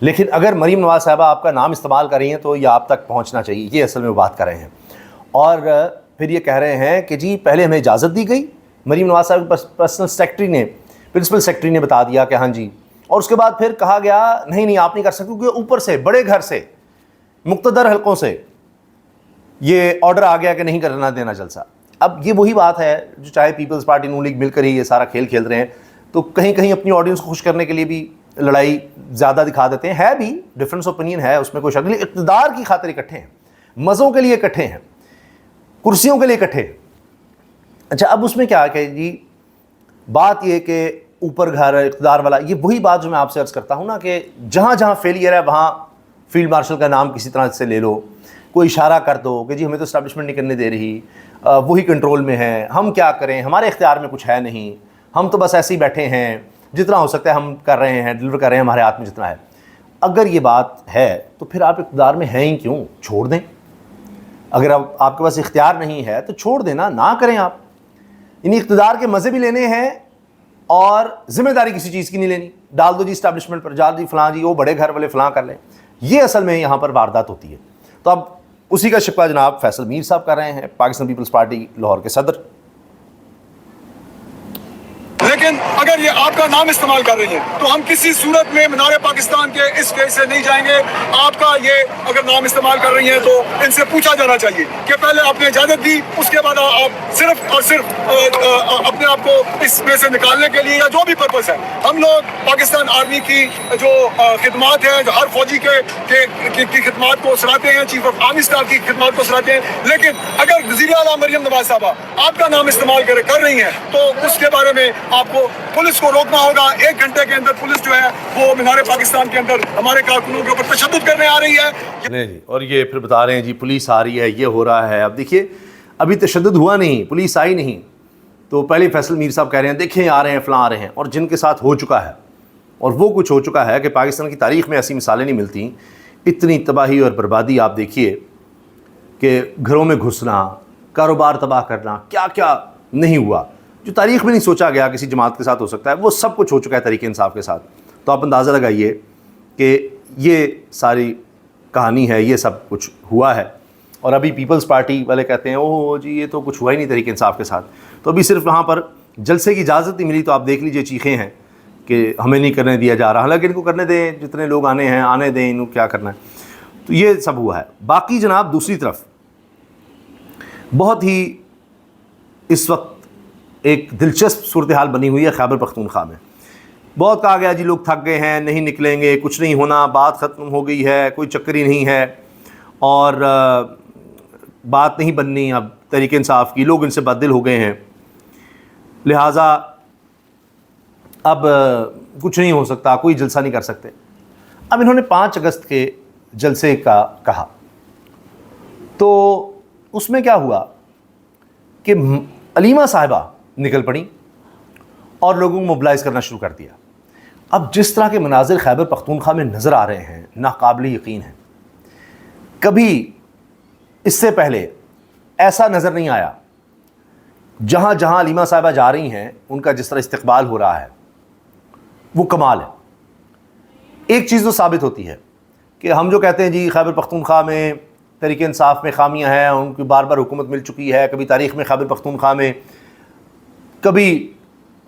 لیکن اگر مریم نواز صاحبہ آپ کا نام استعمال کر رہی ہیں تو یہ آپ تک پہنچنا چاہیے، یہ اصل میں وہ بات کر رہے ہیں۔ اور پھر یہ کہہ رہے ہیں کہ جی پہلے ہمیں اجازت دی گئی، مریم نواز صاحب پرسنل سیکرٹری نے، پرنسپل سیکرٹری نے بتا دیا کہ ہاں جی، اور اس کے بعد پھر کہا گیا نہیں آپ نہیں کر سکتے، کیونکہ اوپر سے بڑے گھر سے مقتدر حلقوں سے یہ آرڈر آ گیا کہ نہیں کرنا دینا جلسہ۔ اب یہ وہی بات ہے جو چاہے پیپلز پارٹی نون لیگ مل کر ہی یہ سارا کھیل کھیل رہے ہیں، تو کہیں کہیں اپنی آڈینس کو خوش کرنے کے لیے بھی لڑائی زیادہ دکھا دیتے ہیں، ہے بھی ڈفرینس اوپینین ہے اس میں کوئی شک نہیں، اقتدار کی خاطر اکٹھے ہیں، مزوں کے لیے اکٹھے ہیں، کرسیوں کے لیے اکٹھے ہیں۔ اچھا اب اس میں کیا ہے کہ جی بات یہ کہ اوپر گھر اقتدار والا، یہ وہی بات جو میں آپ سے عرض کرتا ہوں نا کہ جہاں جہاں فیلئر ہے وہاں فیلڈ مارشل کا نام کسی طرح سے لے لو، کوئی اشارہ کر دو کہ جی ہمیں تو اسٹیبلشمنٹ نہیں کرنے دے رہی، وہی کنٹرول میں ہے، ہم کیا کریں، ہمارے اختیار میں کچھ ہے نہیں، ہم تو بس ایسے ہی بیٹھے ہیں، جتنا ہو سکتا ہے ہم کر رہے ہیں، ڈلیور کر رہے ہیں، ہمارے ہاتھ میں جتنا ہے۔ اگر یہ بات ہے تو پھر آپ اقتدار میں ہیں ہی کیوں؟ چھوڑ دیں۔ اگر آپ کے پاس اختیار نہیں ہے تو چھوڑ دینا، نہ کریں آپ، یعنی اقتدار کے مزے بھی لینے ہیں اور ذمہ داری کسی چیز کی نہیں لینی، ڈال دو جی اسٹیبلشمنٹ پر، ڈال دی فلاں جی وہ بڑے گھر والے فلاں کر لیں، یہ اصل میں یہاں پر واردات ہوتی ہے۔ تو اب اسی کا شکوہ جناب فیصل میر صاحب کر رہے ہیں، پاکستان پیپلز پارٹی لاہور کے صدر۔ لیکن اگر یہ آپ کا نام استعمال کر رہی ہیں تو ہم کسی صورت میں مینار پاکستان کے اس کیس سے نہیں جائیں گے۔ آپ کا یہ اگر نام استعمال کر رہی ہیں تو ان سے پوچھا جانا چاہیے کہ پہلے آپ نے اجازت دی، اس کے بعد آپ صرف اور صرف اپنے آپ کو اس میں سے نکالنے کے لیے یا جو بھی پرپس ہے، ہم لوگ پاکستان آرمی کی جو خدمات ہیں، جو ہر فوجی کی خدمات کو سراہتے ہیں، چیف آف آرمی اسٹاف کی خدمات کو سراہتے ہیں، لیکن اگر وزیر اعلیٰ مریم نواز صاحبہ آپ کا نام استعمال کر رہی ہیں تو اس کے بارے میں آپ کو پولیس کو روکنا ہوگا۔ 1 گھنٹے کے اندر پولیس جو ہے وہ مینار پاکستان کے اندر ہمارے کارکنوں کے اوپر تشدد کرنے آ رہی ہے۔ نہیں جی، اور یہ پھر بتا رہے ہیں جی پولیس آ رہی ہے، یہ ہو رہا ہے۔ اب دیکھیے ابھی تشدد ہوا نہیں، پولیس آئی نہیں، تو پہلے فیصل میر صاحب کہہ رہے ہیں دیکھیں آ رہے ہیں فلاں آ رہے ہیں، اور جن کے ساتھ ہو چکا ہے اور وہ کچھ ہو چکا ہے کہ پاکستان کی تاریخ میں ایسی مثالیں نہیں ملتی، اتنی تباہی اور بربادی آپ دیکھیے کہ گھروں میں گھسنا، کاروبار تباہ کرنا، کیا کیا نہیں ہوا جو تاریخ میں نہیں سوچا گیا کسی جماعت کے ساتھ ہو سکتا ہے، وہ سب کچھ ہو چکا ہے تحریک انصاف کے ساتھ۔ تو آپ اندازہ لگائیے کہ یہ ساری کہانی ہے، یہ سب کچھ ہوا ہے، اور ابھی پیپلز پارٹی والے کہتے ہیں اوہ جی یہ تو کچھ ہوا ہی نہیں تحریک انصاف کے ساتھ۔ تو ابھی صرف وہاں پر جلسے کی اجازت نہیں ملی، تو آپ دیکھ لیجئے چیخیں ہیں کہ ہمیں نہیں کرنے دیا جا رہا، حالانکہ ان کو کرنے دیں، جتنے لوگ آنے ہیں آنے دیں، ان کو کیا کرنا ہے۔ تو یہ سب ہوا ہے۔ باقی جناب دوسری طرف بہت ہی اس وقت ایک دلچسپ صورتحال بنی ہوئی ہے خیبر پختونخوا میں۔ بہت کہا گیا جی لوگ تھک گئے ہیں، نہیں نکلیں گے، کچھ نہیں ہونا، بات ختم ہو گئی ہے، کوئی چکر ہی نہیں ہے، اور بات نہیں بننی اب تحریک انصاف کی، لوگ ان سے بددل ہو گئے ہیں، لہٰذا اب کچھ نہیں ہو سکتا، کوئی جلسہ نہیں کر سکتے۔ اب انہوں نے 5 اگست کے جلسے کا کہا، تو اس میں کیا ہوا کہ علیمہ صاحبہ نکل پڑیں اور لوگوں کو موبلائز کرنا شروع کر دیا۔ اب جس طرح کے مناظر خیبر پختونخوا میں نظر آ رہے ہیں ناقابل یقین ہیں، کبھی اس سے پہلے ایسا نظر نہیں آیا۔ جہاں جہاں علیمہ صاحبہ جا رہی ہیں ان کا جس طرح استقبال ہو رہا ہے وہ کمال ہے۔ ایک چیز تو ثابت ہوتی ہے کہ ہم جو کہتے ہیں جی خیبر پختونخوا میں تحریک انصاف میں خامیاں ہیں، ان کی بار بار حکومت مل چکی ہے، کبھی تاریخ میں خیبر پختونخوا میں کبھی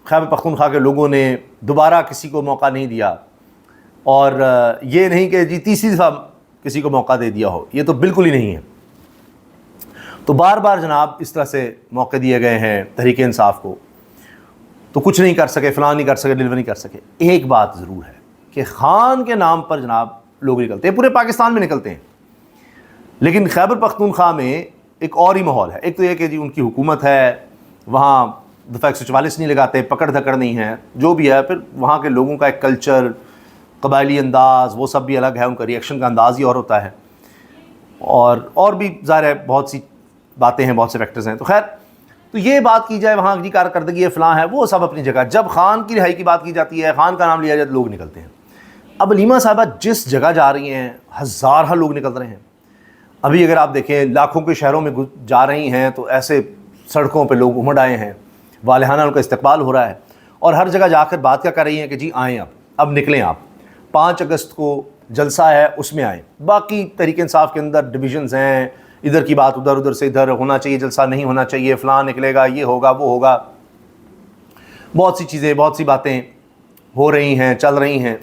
خیبر پختونخوا کے لوگوں نے دوبارہ کسی کو موقع نہیں دیا، اور یہ نہیں کہ جی تیسری دفعہ کسی کو موقع دے دیا ہو، یہ تو بالکل ہی نہیں ہے۔ تو بار بار جناب اس طرح سے موقع دیے گئے ہیں تحریک انصاف کو، تو کچھ نہیں کر سکے، فلاں نہیں کر سکے، ڈلیور نہیں کر سکے۔ ایک بات ضرور ہے کہ خان کے نام پر جناب لوگ نکلتے ہیں، پورے پاکستان میں نکلتے ہیں، لیکن خیبر پختونخوا میں ایک اور ہی ماحول ہے۔ ایک تو یہ کہ جی ان کی حکومت ہے، وہاں دفعہ 144 نہیں لگاتے، پکڑ دھکڑ نہیں ہے، جو بھی ہے، پھر وہاں کے لوگوں کا ایک کلچر، قبائلی انداز، وہ سب بھی الگ ہے، ان کا ریئیکشن کا انداز ہی اور ہوتا ہے، اور بھی ظاہر ہے بہت سی باتیں ہیں، بہت سے فیکٹرز ہیں۔ تو خیر، تو یہ بات کی جائے وہاں کی کارکردگی ہے فلاں ہے، وہ سب اپنی جگہ۔ جب خان کی رہائی کی بات کی جاتی ہے، خان کا نام لیا جائے تو لوگ نکلتے ہیں۔ اب علیمہ صاحبہ جس جگہ جا رہی ہیں ہزارہ لوگ نکل رہے ہیں۔ ابھی اگر آپ دیکھیں لاکھوں کے شہروں میں جا رہی ہیں تو ایسے سڑکوں پہ لوگ امڑ آئے ہیں، والہانہ ان کا استقبال ہو رہا ہے، اور ہر جگہ جا کر بات کیا کر رہی ہیں کہ جی آئیں اب نکلیں آپ۔ 5 اگست کو جلسہ ہے اس میں آئیں. باقی تحریک انصاف کے اندر ڈویژنز ہیں, ادھر کی بات ادھر, ادھر سے ادھر, ہونا چاہیے جلسہ نہیں ہونا چاہیے, فلاں نکلے گا, یہ ہوگا وہ ہوگا, بہت سی چیزیں بہت سی باتیں ہو رہی ہیں, چل رہی ہیں.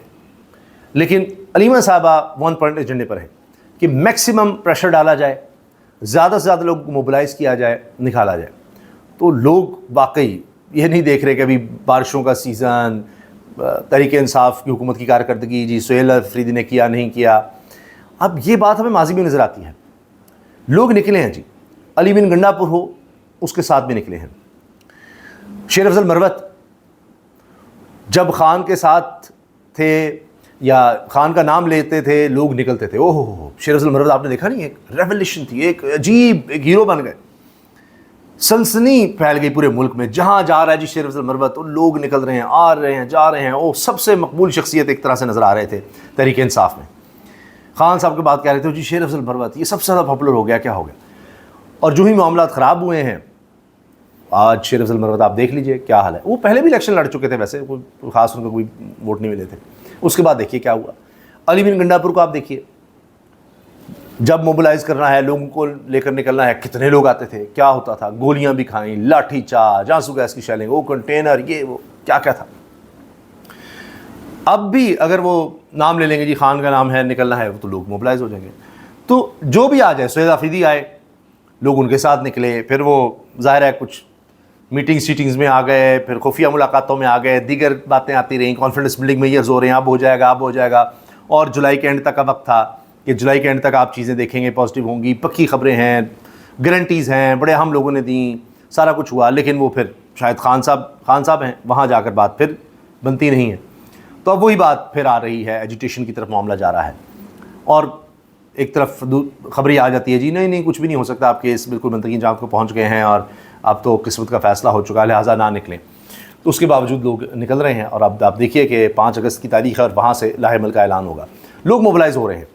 لیکن علیمہ صاحبہ ون پوائنٹ ایجنڈے پر ہیں کہ میکسیمم پریشر ڈالا جائے, زیادہ سے زیادہ لوگ موبلائز کیا جائے, نکالا جائے. تو لوگ واقعی یہ نہیں دیکھ رہے کہ ابھی بارشوں کا سیزن, تحریک انصاف کی حکومت کی کارکردگی, جی سہیل افریدی نے کیا نہیں کیا. اب یہ بات ہمیں ماضی میں نظر آتی ہے. لوگ نکلے ہیں جی, علی بن گنڈا پور ہو اس کے ساتھ بھی نکلے ہیں. شیر افضل مروت جب خان کے ساتھ تھے یا خان کا نام لیتے تھے لوگ نکلتے تھے. اوہ ہو, شیر افضل مروت آپ نے دیکھا نہیں, ایک ریولیوشن تھی, ایک عجیب, ایک ہیرو بن گئے. سنسنی پھیل گئی پورے ملک میں, جہاں جا رہا ہے جی شیر افضل مروت, اور لوگ نکل رہے ہیں, آ رہے ہیں, جا رہے ہیں. وہ سب سے مقبول شخصیت ایک طرح سے نظر آ رہے تھے تحریک انصاف میں. خان صاحب کی بات کہہ رہے تھے جی شیر افضل مروت یہ سب سے زیادہ پاپولر ہو گیا, کیا ہو گیا. اور جو ہی معاملات خراب ہوئے ہیں, آج شیر افضل مروت آپ دیکھ لیجئے کیا حال ہے. وہ پہلے بھی الیکشن لڑ چکے تھے, ویسے کوئی خاص ان کو کوئی ووٹ نہیں ملے تھے. اس کے بعد دیکھیے کیا ہوا. علی بن گنڈا پور کو آپ دیکھیے, جب موبلائز کرنا ہے, لوگوں کو لے کر نکلنا ہے, کتنے لوگ آتے تھے, کیا ہوتا تھا, گولیاں بھی کھائیں, لاٹھی چارج, آنسو گیس کی شیلنگ, وہ کنٹینر, یہ وہ کیا کیا تھا. اب بھی اگر وہ نام لے لیں گے جی خان کا نام ہے, نکلنا ہے, تو لوگ موبلائز ہو جائیں گے. تو جو بھی آ جائے, سہیل افریدی آئے, لوگ ان کے ساتھ نکلے, پھر وہ ظاہر ہے کچھ میٹنگ سیٹنگز میں آ گئے, پھر خفیہ ملاقاتوں میں آ گئے, دیگر باتیں آتی رہیں, کانفیڈنس بلڈنگ میں یہ زور ہیں, اب ہو جائے گا, اب ہو جائے گا. اور جولائی کے اینڈ تک کا وقت تھا کہ جولائی کے اینڈ تک آپ چیزیں دیکھیں گے, پازیٹیو ہوں گی, پکی خبریں ہیں, گارنٹیز ہیں, بڑے اہم لوگوں نے دیں, سارا کچھ ہوا. لیکن وہ پھر شاید خان صاحب ہیں, وہاں جا کر بات پھر بنتی نہیں ہے. تو اب وہی بات پھر آ رہی ہے, ایجیٹیشن کی طرف معاملہ جا رہا ہے. اور ایک طرف خبر یہ آ جاتی ہے جی نہیں کچھ بھی نہیں ہو سکتا, آپ کیس بالکل منطقی جہاں کو پہنچ گئے ہیں اور اب تو قسمت کا فیصلہ ہو چکا ہے, لہٰذا نہ نکلیں. تو اس کے باوجود لوگ نکل رہے ہیں. اور اب آپ دیکھیے کہ 5 اگست کی تاریخ ہے اور وہاں سے لاہ عمل کا اعلان ہوگا, لوگ موبلائز ہو رہے ہیں.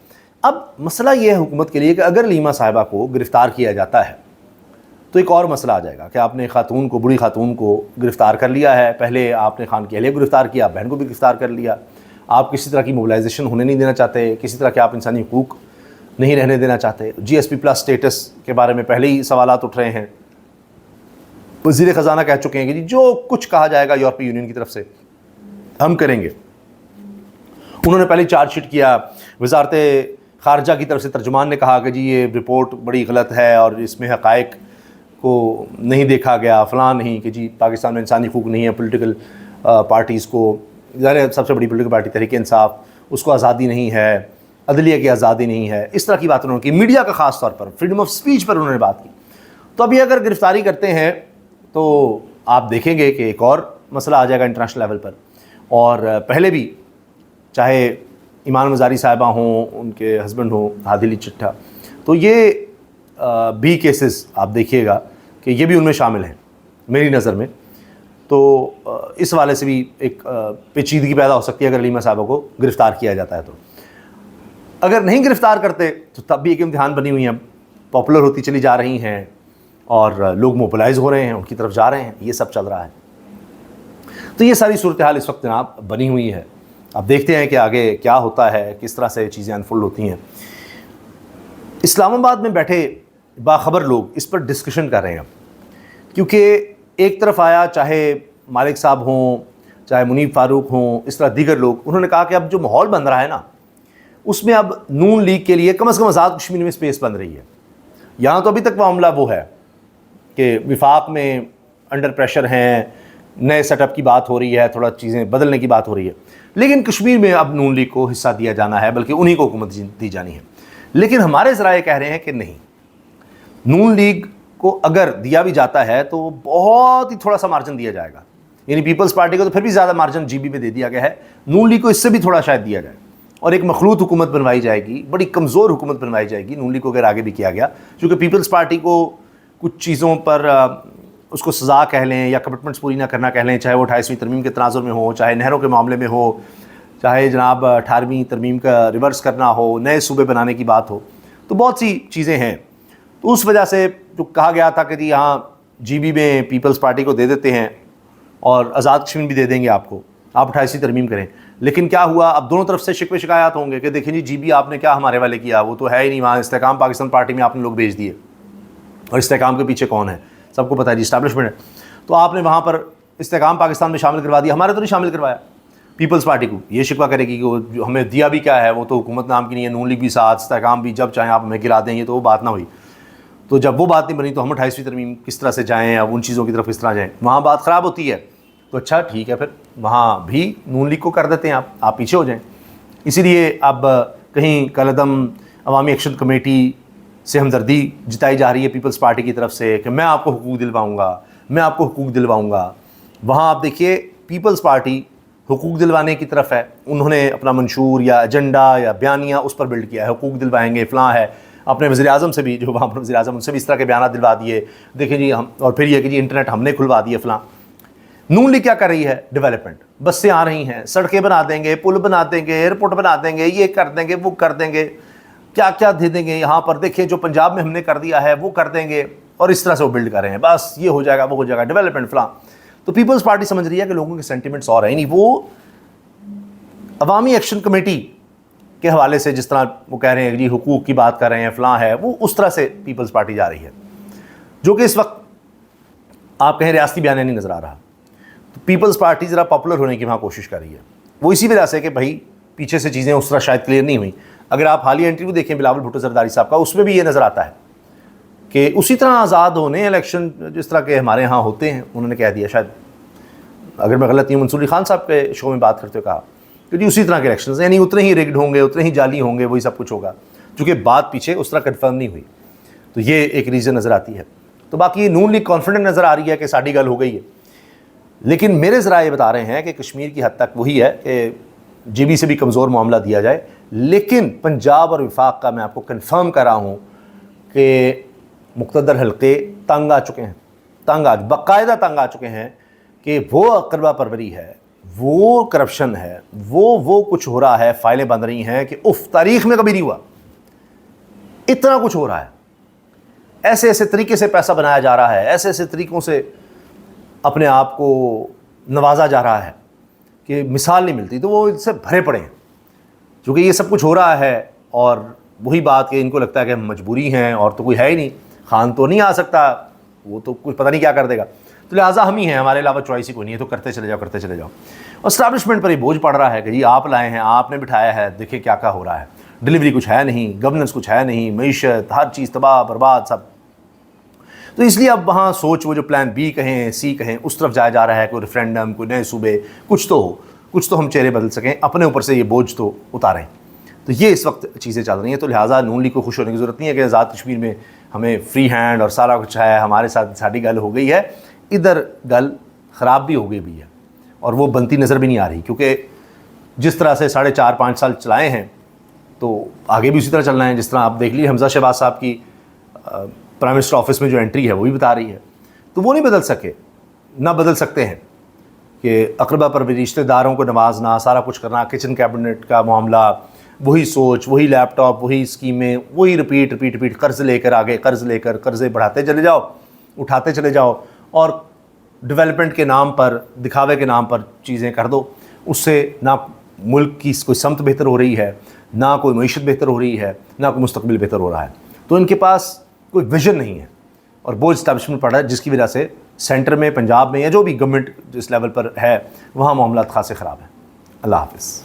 اب مسئلہ یہ ہے حکومت کے لیے کہ اگر علیمہ صاحبہ کو گرفتار کیا جاتا ہے تو ایک اور مسئلہ آ جائے گا کہ آپ نے خاتون کو, بوڑھی خاتون کو گرفتار کر لیا ہے. پہلے آپ نے خان کی اہلیہ کو گرفتار کیا, بہن کو بھی گرفتار کر لیا. آپ کسی طرح کی موبلائزیشن ہونے نہیں دینا چاہتے, کسی طرح کے آپ انسانی حقوق نہیں رہنے دینا چاہتے. جی ایس پی پلس اسٹیٹس کے بارے میں پہلے ہی سوالات اٹھ رہے ہیں. وزیر خزانہ کہہ چکے ہیں کہ جی جو کچھ کہا جائے گا یورپی یونین کی طرف سے ہم کریں گے. انہوں نے پہلے چارج شیٹ کیا, وزارت خارجہ کی طرف سے ترجمان نے کہا کہ جی یہ رپورٹ بڑی غلط ہے اور اس میں حقائق کو نہیں دیکھا گیا, فلاں نہیں, کہ جی پاکستان میں انسانی حقوق نہیں ہے, پولیٹیکل پارٹیز کو, ظاہر سب سے بڑی پولیٹیکل پارٹی تحریک انصاف, اس کو آزادی نہیں ہے, عدلیہ کی آزادی نہیں ہے. اس طرح کی بات انہوں نے کی. میڈیا کا خاص طور پر فریڈم آف سپیچ پر انہوں نے بات کی. تو ابھی اگر گرفتاری کرتے ہیں تو آپ دیکھیں گے کہ ایک اور مسئلہ آ جائے گا انٹرنیشنل لیول پر. اور پہلے بھی چاہے ایمان مزاری صاحبہ ہوں, ان کے ہسبینڈ ہوں ہادی علی چٹھا, تو یہ بھی کیسز آپ دیکھیے گا کہ یہ بھی ان میں شامل ہیں میری نظر میں. تو اس والے سے بھی ایک پیچیدگی پیدا ہو سکتی ہے اگر علیمہ صاحبہ کو گرفتار کیا جاتا ہے. تو اگر نہیں گرفتار کرتے تو تب بھی ایک امتحان بنی ہوئی ہیں, پاپولر ہوتی چلی جا رہی ہیں اور لوگ موبلائز ہو رہے ہیں, ان کی طرف جا رہے ہیں, یہ سب چل رہا ہے. تو یہ ساری صورتحال اس وقت جناب بنی ہوئی ہے. اب دیکھتے ہیں کہ آگے کیا ہوتا ہے, کس طرح سے چیزیں انفولڈ ہوتی ہیں. اسلام آباد میں بیٹھے باخبر لوگ اس پر ڈسکشن کر رہے ہیں, کیونکہ ایک طرف آیا چاہے مالک صاحب ہوں, چاہے منیب فاروق ہوں, اس طرح دیگر لوگ, انہوں نے کہا کہ اب جو ماحول بن رہا ہے نا, اس میں اب نون لیگ کے لیے کم از کم آزاد کشمیر میں اسپیس بن رہی ہے. یہاں تو ابھی تک معاملہ وہ ہے کہ وفاق میں انڈر پریشر ہیں, نئے سیٹ اپ کی بات ہو رہی ہے, تھوڑا چیزیں بدلنے کی بات ہو رہی ہے, لیکن کشمیر میں اب نون لیگ کو حصہ دیا جانا ہے, بلکہ انہی کو حکومت دی جانی ہے. لیکن ہمارے ذرائع کہہ رہے ہیں کہ نہیں, نون لیگ کو اگر دیا بھی جاتا ہے تو بہت ہی تھوڑا سا مارجن دیا جائے گا. یعنی پیپلز پارٹی کو تو پھر بھی زیادہ مارجن جی بی میں دے دیا گیا ہے, نون لیگ کو اس سے بھی تھوڑا شاید دیا جائے, اور ایک مخلوط حکومت بنوائی جائے گی, بڑی کمزور حکومت بنوائی جائے گی. نون لیگ کو اگر آگے بھی کیا گیا, کیونکہ پیپلز پارٹی کو کچھ چیزوں پر اس کو سزا کہہ لیں یا کمٹمنٹس پوری نہ کرنا کہہ لیں, چاہے وہ 28ویں ترمیم کے تناظر میں ہو, چاہے نہروں کے معاملے میں ہو, چاہے جناب 18ویں ترمیم کا ریورس کرنا ہو, نئے صوبے بنانے کی بات ہو, تو بہت سی چیزیں ہیں. تو اس وجہ سے جو کہا گیا تھا کہ جی یہاں جی بی میں پیپلز پارٹی کو دے دیتے ہیں اور آزاد کشمیر بھی دے دیں گے آپ کو, آپ 28ویں ترمیم کریں. لیکن کیا ہوا, اب دونوں طرف سے شکوے شکایات ہوں گے کہ دیکھیں جی بی آپ نے کیا ہمارے والے کیا, وہ تو ہے ہی نہیں, وہاں استحکام پاکستان پارٹی میں آپ نے لوگ بھیج دیے, اور استحکام کے پیچھے کون ہے سب کو پتہ ہے جی, اسٹیبلشمنٹ ہے, تو آپ نے وہاں پر استحکام پاکستان میں شامل کروا دیا, ہمارے تو نہیں شامل کروایا. پیپلز پارٹی کو یہ شکوہ کرے گی کہ وہ جو ہمیں دیا بھی کیا ہے, وہ تو حکومت نام کی نہیں ہے, نون لیگ بھی ساتھ, استحکام بھی, جب چاہیں آپ ہمیں گرا دیں, یہ تو وہ بات نہ ہوئی. تو جب وہ بات نہیں بنی تو ہم 28ویں ترمیم کس طرح سے جائیں, اب ان چیزوں کی طرف کس طرح جائیں, وہاں بات خراب ہوتی ہے. تو اچھا ٹھیک ہے, پھر وہاں بھی نون لیگ کو کر دیتے ہیں, آپ پیچھے ہو جائیں. اسی لیے اب کہیں کالعدم عوامی ایکشن کمیٹی سے ہمدردی جتائی جا رہی ہے پیپلز پارٹی کی طرف سے کہ میں آپ کو حقوق دلواؤں گا, میں آپ کو حقوق دلواؤں گا. وہاں آپ دیکھیے پیپلز پارٹی حقوق دلوانے کی طرف ہے, انہوں نے اپنا منشور یا ایجنڈا یا بیانیہ اس پر بلڈ کیا ہے, حقوق دلوائیں گے فلاں ہے. اپنے وزیر اعظم سے بھی, جو وہاں پر وزیر اعظم, ان سے بھی اس طرح کے بیانات دلوا دیے, دیکھیں جی ہم, اور پھر یہ کہ جی انٹرنیٹ ہم نے کھلوا دیے فلاں. نون لیگ کیا کر رہی ہے, ڈیولپمنٹ, بسیں آ رہی ہیں, سڑکیں بنا دیں گے, پل بنا دیں گے, ایئرپورٹ بنا دیں گے, یہ کر دیں گے, وہ کر دیں گے, کیا کیا دے دیں گے یہاں پر, دیکھیں جو پنجاب میں ہم نے کر دیا ہے وہ کر دیں گے, اور اس طرح سے وہ بلڈ کر رہے ہیں, بس یہ ہو جائے گا, وہ ہو جائے گا, ڈیولپمنٹ فلاں. تو پیپلز پارٹی سمجھ رہی ہے کہ لوگوں کے سینٹیمنٹس اور ہیں نہیں, وہ عوامی ایکشن کمیٹی کے حوالے سے جس طرح وہ کہہ رہے ہیں کہ جی حقوق کی بات کر رہے ہیں فلاں ہے, وہ اس طرح سے پیپلز پارٹی جا رہی ہے, جو کہ اس وقت آپ کہیں ریاستی بیانیہ نہیں نظر آ رہا. تو پیپلز پارٹی ذرا پاپولر ہونے کی وہاں کوشش کر رہی ہے, وہ اسی وجہ سے کہ بھائی پیچھے سے چیزیں اس طرح شاید کلیئر نہیں ہوئی. اگر آپ حالیہ انٹرویو دیکھیں بلاول بھٹو زرداری صاحب کا, اس میں بھی یہ نظر آتا ہے کہ اسی طرح آزاد ہونے الیکشن جس طرح کے ہمارے ہاں ہوتے ہیں, انہوں نے کہہ دیا, شاید اگر میں غلط نہیں ہوں, منصور علی خان صاحب کے شو میں بات کرتے ہوئے کہا کہ جی اسی طرح کے الیکشنز, یعنی اتنے ہی ریگڈ ہوں گے, اتنے ہی جعلی ہوں گے, وہی سب کچھ ہوگا, چونکہ بات پیچھے اس طرح کنفرم نہیں ہوئی. تو یہ ایک ریزن نظر آتی ہے. تو باقی نون لیگ کانفیڈنٹ نظر آ رہی ہے کہ ساڑھی گل ہو گئی ہے, لیکن میرے ذرائع بتا رہے ہیں کہ کشمیر کی حد تک وہی ہے کہ جی بی سے بھی کمزور معاملہ دیا جائے, لیکن پنجاب اور وفاق کا میں آپ کو کنفرم کر رہا ہوں کہ مقتدر حلقے تنگ آ چکے ہیں, باقاعدہ تنگ آ چکے ہیں کہ وہ اقربا پروری ہے, وہ کرپشن ہے, وہ کچھ ہو رہا ہے, فائلیں بن رہی ہیں کہ تاریخ میں کبھی نہیں ہوا, اتنا کچھ ہو رہا ہے, ایسے ایسے طریقے سے پیسہ بنایا جا رہا ہے, ایسے ایسے طریقوں سے اپنے آپ کو نوازا جا رہا ہے کہ مثال نہیں ملتی. تو وہ ان سے بھرے پڑے ہیں, چونکہ یہ سب کچھ ہو رہا ہے, اور وہی بات کہ ان کو لگتا ہے کہ ہم مجبوری ہیں, اور تو کوئی ہے ہی نہیں, خان تو نہیں آ سکتا, وہ تو کچھ پتہ نہیں کیا کر دے گا, تو لہٰذا ہم ہی ہیں, ہمارے علاوہ چوائس ہی کوئی نہیں ہے, تو کرتے چلے جاؤ. اور اسٹیبلشمنٹ پر یہ بوجھ پڑ رہا ہے کہ جی آپ لائے ہیں, آپ نے بٹھایا ہے, دیکھیں کیا ہو رہا ہے, ڈلیوری کچھ ہے نہیں, گورننس کچھ ہے نہیں, معیشت ہر چیز تباہ برباد سب. تو اس لیے اب وہاں سوچ, وہ جو پلان بی کہیں سی کہیں, اس طرف جایا جا رہا ہے, کوئی ریفرینڈم, کوئی نئے صوبے, کچھ تو ہم چہرے بدل سکیں, اپنے اوپر سے یہ بوجھ تو اتاریں. تو یہ اس وقت چیزیں چل رہی ہیں. تو لہٰذا نون لیگ کو خوش ہونے کی ضرورت نہیں ہے کہ آزاد کشمیر میں ہمیں فری ہینڈ اور سارا کچھ ہے, ہمارے ساتھ ساڑھی گل ہو گئی ہے. ادھر گل خراب بھی ہو گئی بھی ہے, اور وہ بنتی نظر بھی نہیں آ رہی, کیونکہ جس طرح سے 4.5-5 سال چلائے ہیں تو آگے بھی اسی طرح چلنا ہے. جس طرح آپ دیکھ لیے حمزہ شہباز صاحب کی پرائم منسٹر آفس میں جو انٹری ہے وہ بھی بتا رہی ہے, تو وہ نہیں بدل سکے, نہ بدل سکتے ہیں کہ اقربا پر بھی رشتہ داروں کو نوازنا, سارا کچھ کرنا, کچن کیبنٹ کا معاملہ, وہی سوچ, وہی لیپ ٹاپ, وہی اسکیمیں, وہی ریپیٹ, قرض لے کر آگے, قرضے بڑھاتے چلے جاؤ, اٹھاتے چلے جاؤ, اور ڈیولپمنٹ کے نام پر, دکھاوے کے نام پر چیزیں کر دو. اس سے نہ ملک کی کوئی سمت بہتر ہو رہی ہے, نہ کوئی معیشت بہتر ہو رہی ہے, نہ کوئی مستقبل بہتر ہو رہا ہے. تو ان کے پاس کوئی ویژن نہیں ہے, اور بوجھ اسٹیبلشمنٹ پڑ رہا ہے, جس کی وجہ سے سینٹر میں, پنجاب میں, یا جو بھی گورنمنٹ جس لیول پر ہے وہاں معاملات خاصے خراب ہیں. اللہ حافظ.